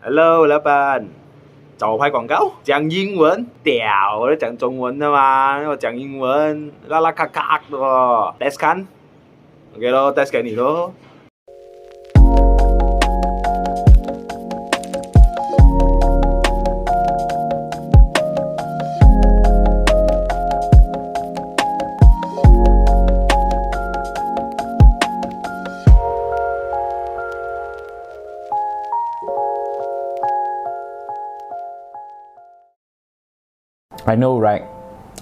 Hello， 老板，找我拍广告，讲英文，屌，我在讲中文的嘛，我讲英文，啦啦咔咔的哦 ，test 看 ，OK 咯 ，test 给你咯。I know, right?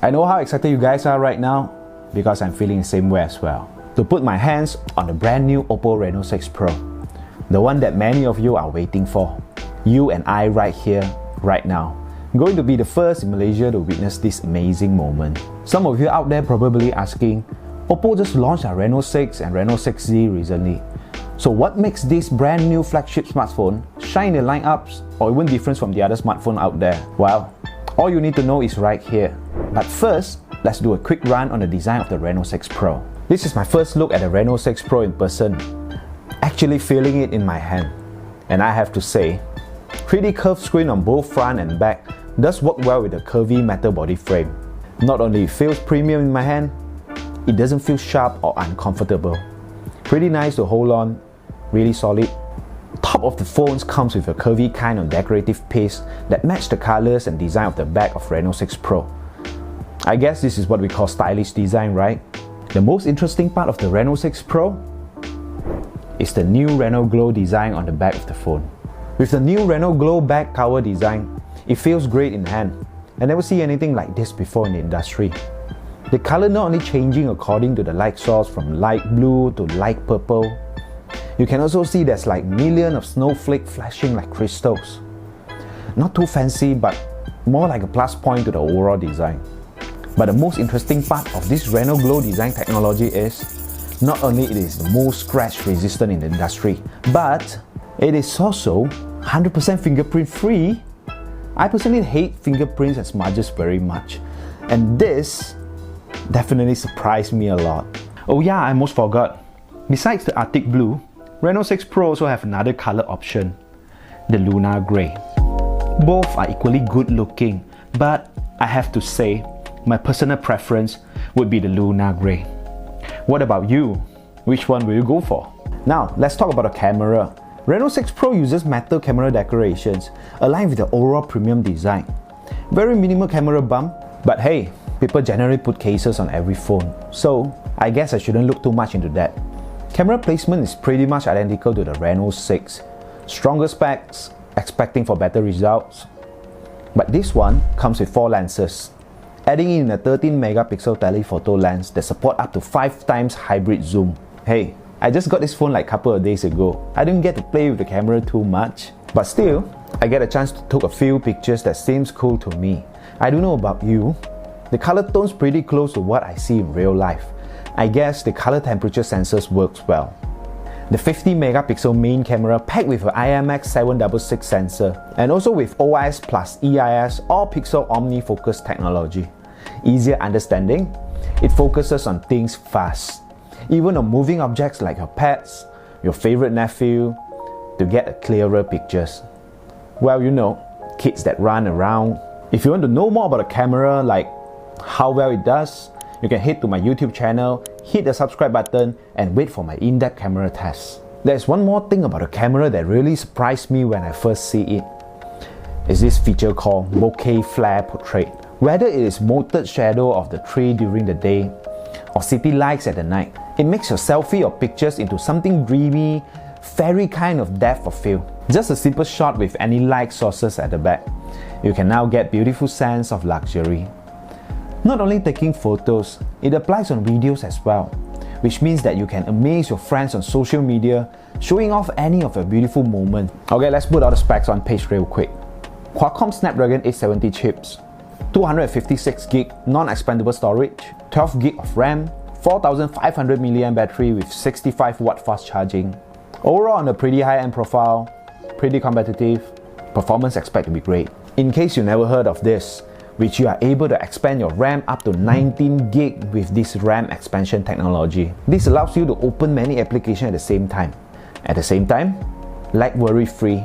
I know how excited you guys are right now because I'm feeling the same way as well. To put my hands on the brand new OPPO Reno6 Pro, the one that many of you are waiting for. You and I right here, right now. Going to be the first in Malaysia to witness this amazing moment. Some of you out there probably asking, OPPO just launched a Reno6 and Reno6Z recently. So what makes this brand new flagship smartphone shine in the lineups or even different from the other smartphone out there? Well, all you need to know is right here. But first, let's do a quick run on the design of the Reno6 Pro. This is my first look at the Reno6 Pro in person, actually feeling it in my hand. And I have to say, pretty curved screen on both front and back does work well with the curvy metal body frame. Not only it feels premium in my hand, it doesn't feel sharp or uncomfortable. Pretty nice to hold on, really solid. Top of the phones comes with a curvy kind of decorative piece that match the colors and design of the back of Reno6 Pro. I guess this is what we call stylish design, right? The most interesting part of the Reno6 Pro is the new Reno Glow design on the back of the phone. With the new Reno Glow back cover design, it feels great in hand. I never see anything like this before in the industry. The color not only changing according to the light source from light blue to light purple, you can also see there's like millions of snowflakes flashing like crystals. Not too fancy, but more like a plus point to the overall design. But the most interesting part of this Reno Glow design technology is not only it is the most scratch resistant in the industry, but it is also 100% fingerprint free. I personally hate fingerprints and smudges very much, and this definitely surprised me a lot. Oh yeah, I almost forgot. Besides the Arctic Blue, Reno6 Pro also have another color option, the Lunar Grey. Both are equally good looking, but I have to say, my personal preference would be the Lunar Grey. What about you? Which one will you go for? Now, let's talk about the camera. Reno6 Pro uses metal camera decorations aligned with the overall premium design. Very minimal camera bump, but hey, people generally put cases on every phone, so I guess I shouldn't look too much into that. Camera placement is pretty much identical to the Reno6. Stronger specs, expecting for better results. But this one comes with 4 lenses, adding in a 13 megapixel telephoto lens that support up to 5 times hybrid zoom. Hey, I just got this phone like a couple of days ago. I didn't get to play with the camera too much, but still, I get a chance to take a few pictures that seems cool to me. I don't know about you, the color tone's pretty close to what I see in real life. I guess the color temperature sensors works well. The 50 megapixel main camera packed with an IMX766 sensor and also with OIS plus EIS or pixel omnifocus technology. Easier understanding, it focuses on things fast, even on moving objects like your pets, your favorite nephew, to get clearer pictures. Well, you know, kids that run around. If you want to know more about the camera, like how well it does, you can head to my YouTube channel, hit the subscribe button, and wait for my in-depth camera test. There's one more thing about the camera that really surprised me when I first see it. Is this feature called Bokeh Flare Portrait. Whether it is muted shadow of the tree during the day or city lights at the night, it makes your selfie or pictures into something dreamy, fairy kind of depth of field. Just a simple shot with any light sources at the back, you can now get beautiful sense of luxury. Not only taking photos, it applies on videos as well, which means that you can amaze your friends on social media, showing off any of your beautiful moments. Okay, let's put all the specs on page real quick. Qualcomm Snapdragon 870 chips, 256GB non-expandable storage, 12GB of RAM, 4500 mAh battery with 65W fast charging. Overall on a pretty high-end profile, pretty competitive, performance expect to be great. In case you never heard of this, which you are able to expand your RAM up to 19GB with this RAM Expansion technology. This allows you to open many applications at the same time. At the same time, lag worry free.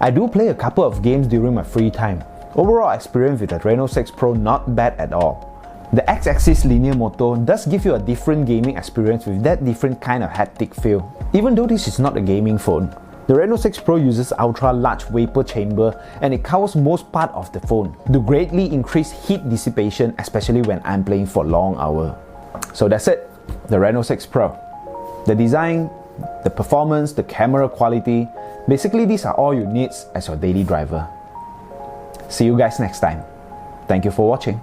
I do play a couple of games during my free time. Overall experience with the Reno6 Pro not bad at all. The X-axis linear motor does give you a different gaming experience with that different kind of haptic feel. Even though this is not a gaming phone, the Reno6 Pro uses ultra-large vapor chamber and it covers most part of the phone to greatly increase heat dissipation, especially when I'm playing for long hours. So that's it, the Reno6 Pro. The design, the performance, the camera quality, basically these are all you need as your daily driver. See you guys next time. Thank you for watching.